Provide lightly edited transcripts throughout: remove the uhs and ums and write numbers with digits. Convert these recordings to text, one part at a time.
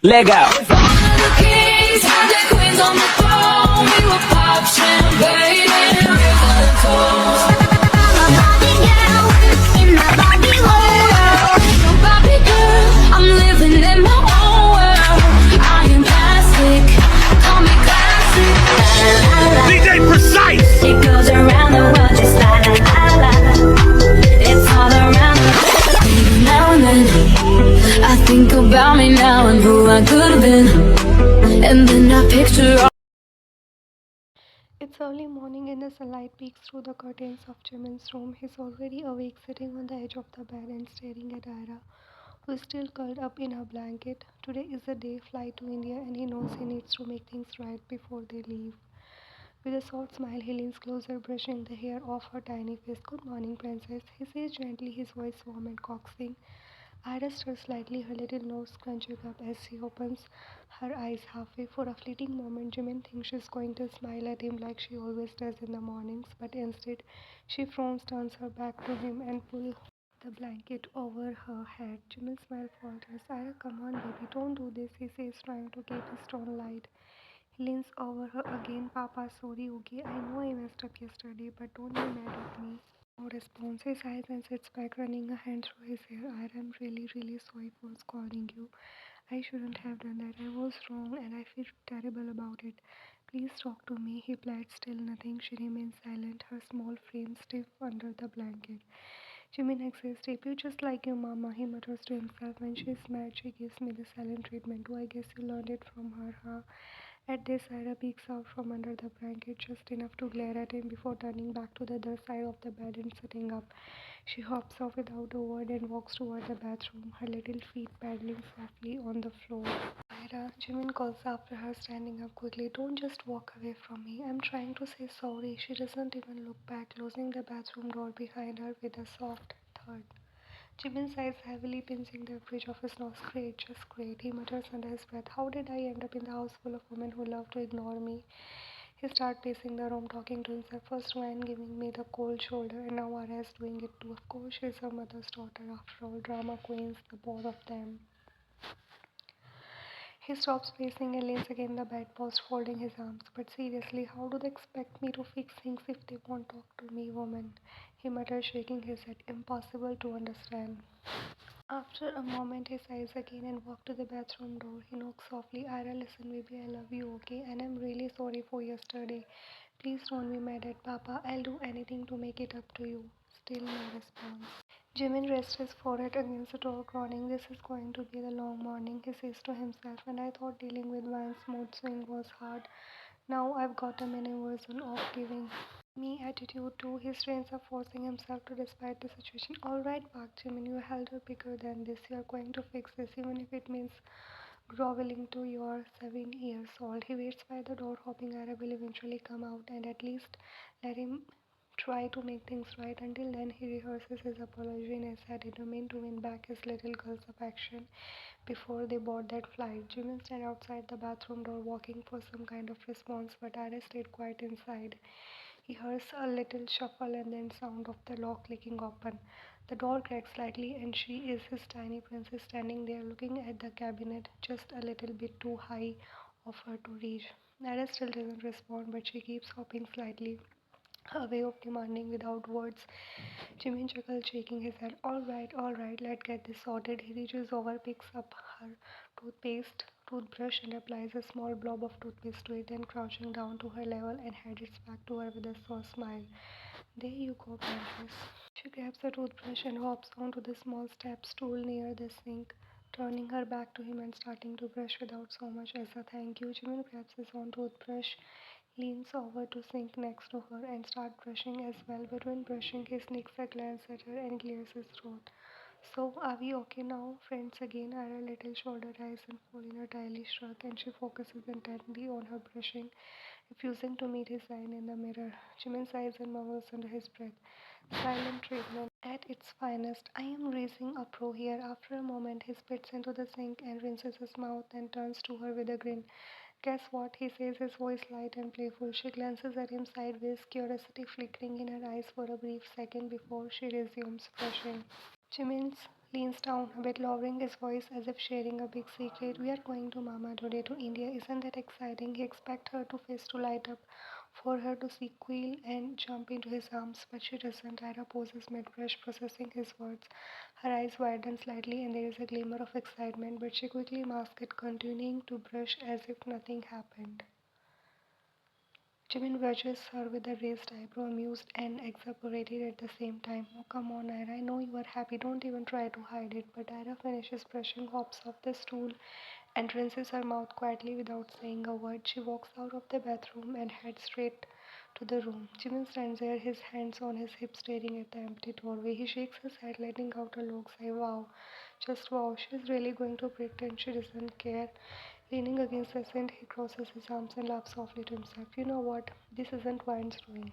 Leg out. If all of the kings had their queens on the throne, we would pop champagne and raise our toast. I'm a Barbie girl in my Barbie world. So Barbie girl, I'm living in my own world. I am plastic, call me classic. La, la, la. DJ Precise. It goes around the world just la la la la. It's all around the world. Now and then I think about me now and who I could have been, and then I picture all. It's early morning and the sunlight peeks through the curtains of Jimin's room. He's already awake, sitting on the edge of the bed and staring at Ira, who is still curled up in her blanket. Today is the day flight to India and he knows he needs to make things right before they leave. With a soft smile, he leans closer, brushing the hair off her tiny face. "Good morning, princess," he says gently, his voice warm and coaxing. Ira stirs slightly, her little nose scrunching up as she opens her eyes halfway. For a fleeting moment, Jimin thinks she's going to smile at him like she always does in the mornings, but instead, she frowns, turns her back to him, and pulls the blanket over her head. Jimin's smile falters. "Ira, come on, baby, don't do this," he says, trying to keep his tone light. He leans over her again. "Papa, sorry, okay? I know I messed up yesterday, but don't be mad at me." No response. He sighs and sits back, running a hand through his hair. "I'm really, really sorry for scolding you. I shouldn't have done that. I was wrong and I feel terrible about it. Please talk to me," he pleads. Still nothing. She remains silent, her small frame stiff under the blanket. "Jimin exists deeply just like your mama," he mutters to himself. "When she's mad, she gives me the silent treatment too. I guess you learned it from her, huh?" At this, Ira peeks out from under the blanket just enough to glare at him before turning back to the other side of the bed and sitting up. She hops off without a word and walks toward the bathroom, her little feet paddling softly on the floor. "Ira," Jimin calls after her, standing up quickly. "Don't just walk away from me. I'm trying to say sorry." She doesn't even look back, closing the bathroom door behind her with a soft thud. Jimin sighs heavily, pinching the bridge of his nose. "Great, just great," he mutters under his breath. "How did I end up in the house full of women who love to ignore me?" He starts pacing the room, talking to himself. "First Ryan giving me the cold shoulder, and now Ara is doing it too. Of course, she's her mother's daughter. After all, drama queens, the both of them." He stops pacing and leans against the bedpost, folding his arms. "But seriously, how do they expect me to fix things if they won't talk to me, woman?" he mutters, shaking his head. "Impossible to understand." After a moment, he sighs again and walks to the bathroom door. He knocks softly. "Ira, listen, baby, I love you, okay? And I'm really sorry for yesterday. Please don't be mad at Papa. I'll do anything to make it up to you." Still no response. Jimin rests his forehead against the door, groaning. "This is going to be the long morning," he says to himself. "And I thought dealing with Van's mood swing was hard. Now I've got a mini version of giving me attitude too." He strains up, forcing himself to despite the situation. "All right, Park Jimin, you held her bigger than this. You are going to fix this, even if it means groveling to your 7 years old." He waits by the door, hoping Ira will eventually come out and at least let him try to make things right. Until then, he rehearses his apology in his head, determined to win back his little girl's affection before they board that flight. Jimin stands outside the bathroom door, walking for some kind of response, but Ira stayed quiet inside. He hears a little shuffle and then sound of the lock clicking open. The door cracks slightly and she is his tiny princess standing there looking at the cabinet, just a little bit too high of her to reach. Nada still doesn't respond, but she keeps hopping slightly, a way of demanding without words. Jimin chuckles, shaking his head. All right, let's get this sorted." He reaches over, picks up her toothbrush, and applies a small blob of toothpaste to it, then crouching down to her level and hands it back to her with a soft smile. "There you go, princess." She grabs the toothbrush and hops onto the small step stool near the sink, turning her back to him and starting to brush without so much as a thank you. Jimin grabs his own toothbrush, leans over to sink next to her, and starts brushing as well. Between brushing, he sneaks a glance at her and clears his throat. "So, are we okay now, friends again?" Her little shoulder rise and fall in a tiny shrug, and she focuses intently on her brushing, refusing to meet his eye in the mirror. Jimin sighs and mumbles under his breath. Silent treatment at its finest. "I am raising a pro here." After a moment, he spits into the sink and rinses his mouth, then turns to her with a grin. "Guess what?" he says, his voice light and playful. She glances at him sideways, curiosity flickering in her eyes for a brief second before she resumes brushing. Jimin's leans down a bit, lowering his voice as if sharing a big secret. We are going to Mama today, to India. Isn't that exciting? He expects her to face to light up, for her to squeal and jump into his arms, but she doesn't. Ira pauses mid-brush, processing his words. Her eyes widen slightly, and there is a glimmer of excitement, but she quickly masks it, continuing to brush as if nothing happened. Jimin watches her with a raised eyebrow, amused and exasperated at the same time. Oh, come on, Ira. I know you are happy. Don't even try to hide it. But Ira finishes brushing, hops off the stool, and rinses her mouth quietly without saying a word. She walks out of the bathroom and heads straight to the room. Jimin stands there, his hands on his hips, staring at the empty doorway. He shakes his head, letting out a long sigh. Wow, just wow. She's really going to pretend she doesn't care. Leaning against the sink, he crosses his arms and laughs softly to himself. You know what? This isn't Ryan's doing.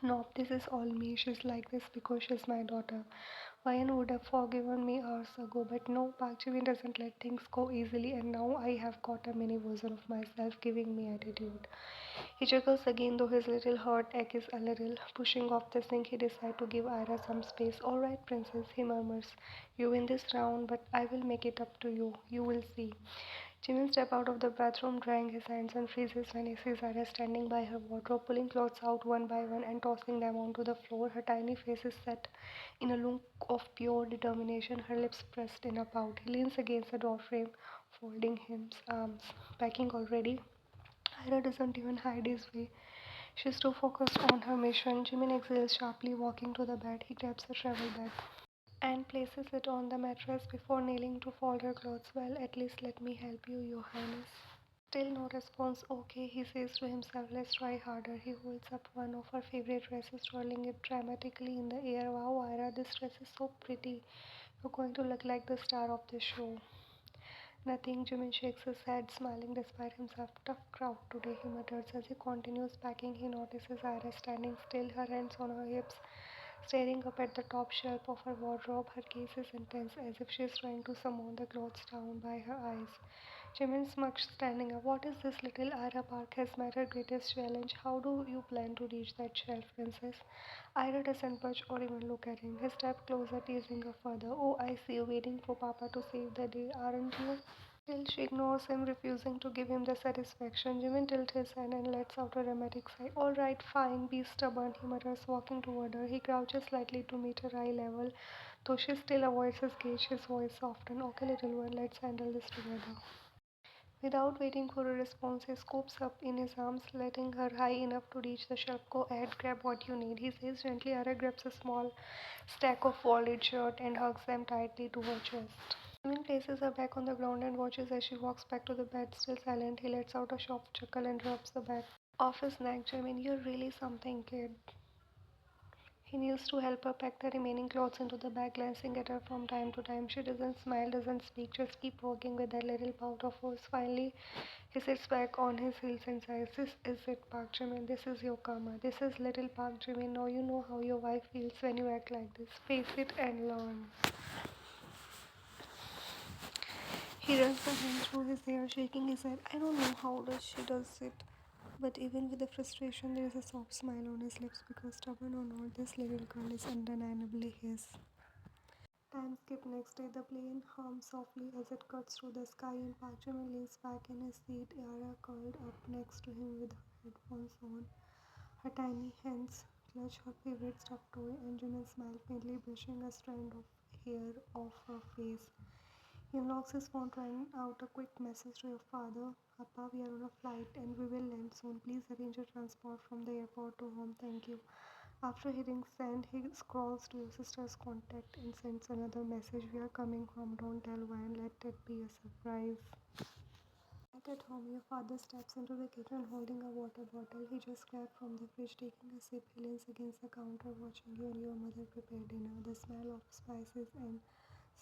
Nope, this is all me. She's like this because she's my daughter. Ryan would have forgiven me hours ago, but no, Park Ji-won doesn't let things go easily, and now I have got a mini version of myself giving me attitude. He chuckles again, though his little heart aches a little. Pushing off the sink, he decides to give Ira some space. All right, princess, he murmurs. You win this round, but I will make it up to you. You will see. Jimin steps out of the bathroom, drying his hands, and freezes when he sees Ira standing by her wardrobe, pulling clothes out one by one and tossing them onto the floor. Her tiny face is set in a look of pure determination, her lips pressed in a pout. He leans against the doorframe, folding his arms. Packing already? Ira doesn't even hide his way. She's too focused on her mission. Jimin exhales sharply, walking to the bed. He grabs a travel bag and places it on the mattress before kneeling to fold her clothes. Well, at least let me help you, Your Highness. Still no response. Okay, he says to himself, let's try harder. He holds up one of her favorite dresses, twirling it dramatically in the air. Wow, Ira, this dress is so pretty. You're going to look like the star of the show. Nothing. Jimin shakes his head, smiling despite himself. Tough crowd today, he mutters. As he continues packing, he notices Iris standing still, her hands on her hips, staring up at the top shelf of her wardrobe. Her gaze is intense, as if she is trying to summon the clothes down by her eyes. Jimin smirks, standing up. What is this? Little Ira Park has met her greatest challenge. How do you plan to reach that shelf, princess? Ira doesn't budge or even look at him. He steps closer, teasing her further. Oh, I see you waiting for Papa to save the day, aren't you? Still, she ignores him, refusing to give him the satisfaction. Jimin tilts his head and lets out a dramatic sigh. All right, fine, be stubborn, he mutters, walking toward her. He crouches slightly to meet her eye level, though she still avoids his gaze. His voice softens. Okay, little one, let's handle this together. Without waiting for a response, he scoops up in his arms, letting her high enough to reach the shelf. Go ahead, grab what you need, he says gently. Ara grabs a small stack of folded shirt and hugs them tightly to her chest. Jimin places her back on the ground and watches as she walks back to the bed. Still silent, he lets out a soft chuckle and rubs the back of his neck. Jimin, you're really something, kid. He kneels to help her pack the remaining clothes into the bag, glancing at her from time to time. She doesn't smile, doesn't speak, just keep working with that little pout of hers. Finally, he sits back on his heels and sighs. This is it, Park Jimin. This is your karma. This is little Park Jimin. Now you know how your wife feels when you act like this. Face it and learn. He runs a hand through his hair, shaking his head. I don't know how she does it. But even with the frustration, there is a soft smile on his lips because, stubborn or not, this little girl is undeniably his. Time skip. Next day, the plane hums softly as it cuts through the sky, and Park Jimin leans back in his seat, Yara curled up next to him with her headphones on. Her tiny hands clutch her favorite stuffed toy, and Jimin smiles faintly, brushing a strand of hair off her face. He unlocks his phone, trying out a quick message to your father. Appa, we are on a flight and we will land soon. Please arrange a transport from the airport to home. Thank you. After hitting send, he scrolls to your sister's contact and sends another message. We are coming home. Don't tell why and let it be a surprise. Back at home, your father steps into the kitchen holding a water bottle he just grabbed from the fridge. Taking a sip, he leans against the counter watching you and your mother prepare dinner. The smell of spices and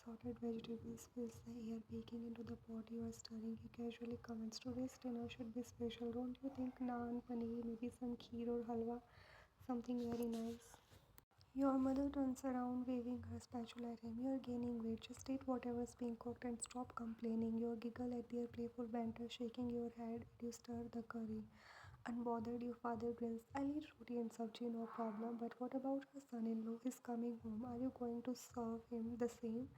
sorted vegetables fills the air, baking into the pot you are stirring. He casually comments, today's dinner should be special, don't you think? Naan, paneer, maybe some kheer or halwa, something very nice. Your mother turns around, waving her spatula at him. You're gaining weight. Just eat whatever's being cooked and stop complaining. You giggle at their playful banter, shaking your head. You stir the curry. Unbothered, your father grins. I'll eat roti and sabji, no problem. But what about your son-in-law? He's coming home. Are you going to serve him the same?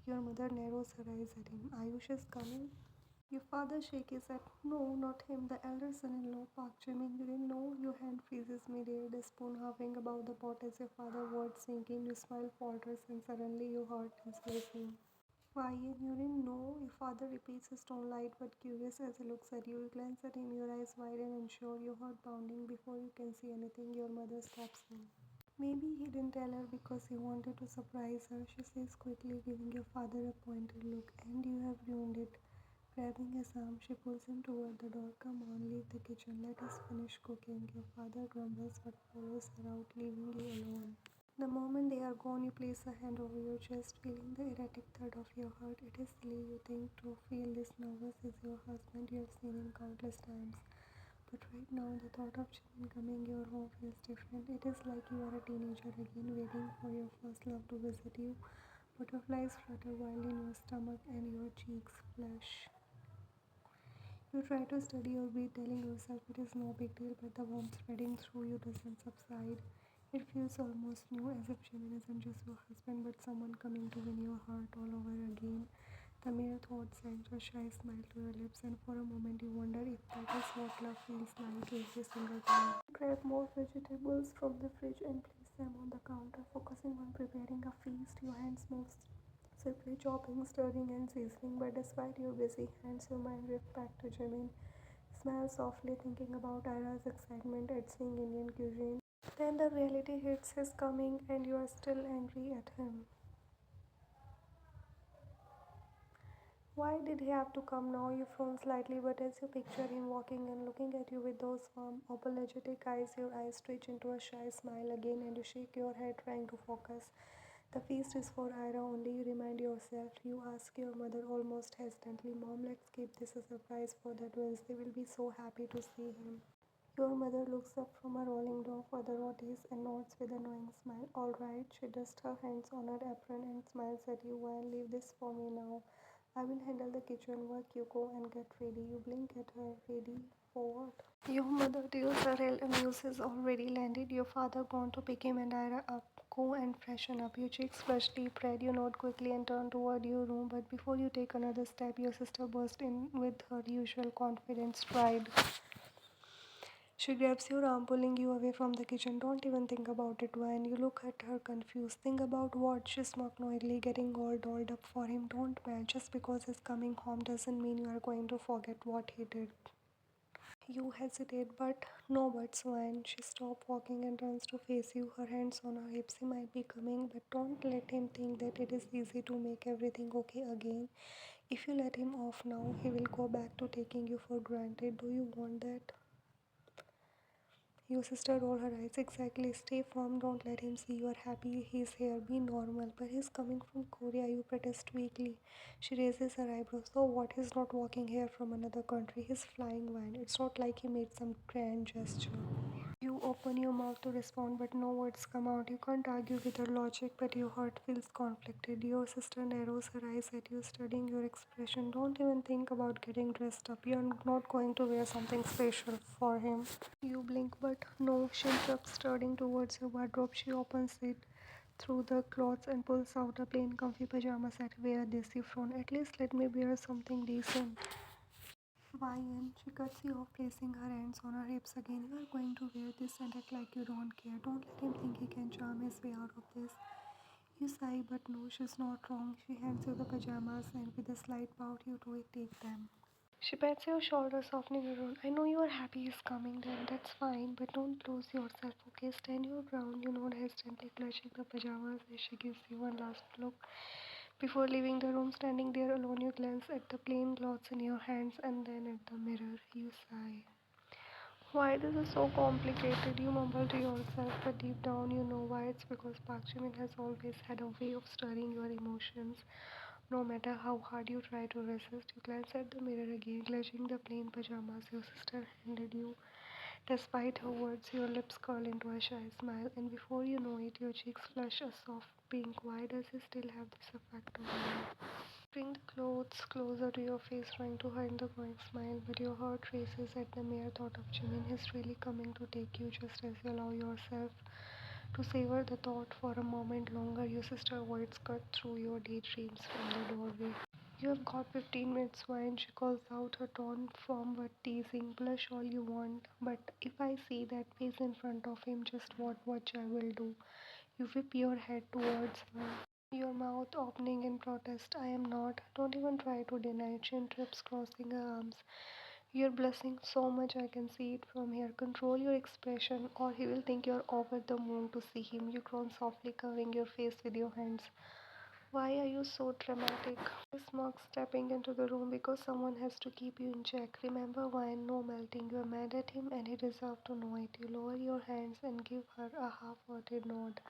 Your mother narrows her eyes at him. Ayush is coming. Your father shakes his head. No, not him. The elder son-in-law, Park Jimin. You didn't know? Your hand freezes mid-air. The spoon hovering above the pot as your father words sinking. Your smile falters and suddenly your heart is racing. Why, and you didn't know? Your father repeats, his tone light but curious as he looks at you. You glance at him, your eyes wide and unsure, your heart pounding. Before you can see anything, your mother stops him. Maybe he didn't tell her because he wanted to surprise her, she says quickly, giving your father a pointed look. And you have ruined it. Grabbing his arm, she pulls him toward the door. Come on, leave the kitchen. Let us finish cooking. Your father grumbles but follows her out, leaving you alone. The moment they are gone, you place a hand over your chest, feeling the erratic thud of your heart. It is silly, you think, to feel this nervous is your husband you have seen him countless times. But right now, the thought of Jimin coming your home feels different. It is like you are a teenager again, waiting for your first love to visit you. Butterflies flutter wildly in your stomach and your cheeks flush. You try to study your breath, telling yourself it is no big deal, but the warmth spreading through you doesn't subside. It feels almost new, as if Jimin isn't just your husband, but someone coming to win your heart all over again. The mere thought sends a shy smile to your lips, and for a moment you wonder if that is what love feels like every single time. Grab more vegetables from the fridge and place them on the counter, focusing on preparing a feast. Your hands move swiftly, chopping, stirring, and seasoning, but despite your busy hands, your mind drifts back to Jimin. Smile softly, thinking about Ira's excitement at seeing Indian cuisine. Then the reality hits, his coming, and you are still angry at him. Why did he have to come now? You frown slightly, but as you picture him walking and looking at you with those warm, apologetic eyes, your eyes twitch into a shy smile again, and you shake your head, trying to focus. The feast is for Ira only, you remind yourself. You ask your mother almost hesitantly, Mom, let's keep this a surprise for the twins. They will be so happy to see him. Your mother looks up from a rolling dough for the rotis and nods with a knowing smile. All right, she dusts her hands on her apron and smiles at you. Well, leave this for me now. I will handle the kitchen work. You go and get ready. You blink at her. Ready for what? Your mother deals her real news has already landed. Your father gone to pick him and Ira up. Go and freshen up. Your cheeks flush deep red. You nod quickly and turn toward your room. But before you take another step, your sister bursts in with her usual confident stride. She grabs your arm, pulling you away from the kitchen. Don't even think about it, Wine. You look at her confused. Think about what? She smirked knowingly, getting all dolled up for him. Don't man. Just because he's coming home doesn't mean you are going to forget what he did. You hesitate, but no buts, Wine. She stops walking and turns to face you, her hands on her hips. He might be coming, but don't let him think that it is easy to make everything okay again. If you let him off now, he will go back to taking you for granted. Do you want that? Your sister rolled her eyes. Exactly. Stay firm. Don't let him see you are happy. He's here. Be normal. But he's coming from Korea. You protest weakly. She raises her eyebrows. So what? He's not walking here from another country. He's flying Wine. It's not like he made some grand gesture. You open your mouth to respond, but no words come out. You can't argue with her logic, but your heart feels conflicted. Your sister narrows her eyes at you, studying your expression. Don't even think about getting dressed up. You're not going to wear something special for him. You blink, but no. She interrupts, turning towards your wardrobe. She opens it through the clothes and pulls out a plain, comfy pajama set. Wear this, you frown. At least let me wear something decent. Why, and she cuts you off, placing her hands on her hips again. You are going to wear this and act like you don't care. Don't let him think he can charm his way out of this. You sigh, but no, she's not wrong. She hands you the pajamas, and with a slight pout, you do take them. She pats your shoulder, softening her own. I know you are happy he's coming, then that's fine, but don't lose yourself, okay? Stand your ground, you nod hesitantly, clutching the pajamas as she gives you one last look. Before leaving the room, standing there alone, you glance at the plain clothes in your hands and then at the mirror. You sigh. Why this is so complicated? You mumble to yourself, but deep down you know why. It's because Park Jimin has always had a way of stirring your emotions. No matter how hard you try to resist, you glance at the mirror again, clutching the plain pajamas your sister handed you. Despite her words, your lips curl into a shy smile, and before you know it, your cheeks flush a soft pink. Why does he still have this effect on you? Bring the clothes closer to your face, trying to hide the growing smile, but your heart races at the mere thought of Jimin. He's really coming to take you just as you allow yourself to savor the thought for a moment longer. Your sister voice cut through your daydreams from the doorway. You have got 15 minutes, wine, she calls out, her tone firm but teasing. Blush all you want, but if I see that face in front of him, just what I will do. You whip your head towards her, your mouth opening in protest. I am not. Don't even try to deny it. Chin trips, crossing her arms. You're blushing so much I can see it from here. Control your expression, or he will think you're over the moon to see him. You groan softly, covering your face with your hands. Why are you so dramatic? This marks stepping into the room because someone has to keep you in check. Remember wine, no melting. You're mad at him and he deserves to know it. You lower your hands and give her a half-hearted nod.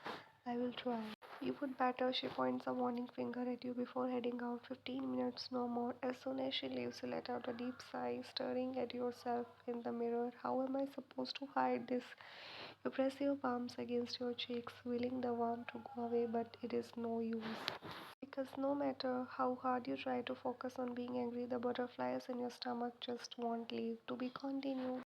I will try. You would better, she points a warning finger at you before heading out. 15 minutes, no more. As soon as she leaves, you let out a deep sigh, staring at yourself in the mirror. How am I supposed to hide this? You press your palms against your cheeks, willing the warmth to go away, but it is no use. Because no matter how hard you try to focus on being angry, the butterflies in your stomach just won't leave. To be continued.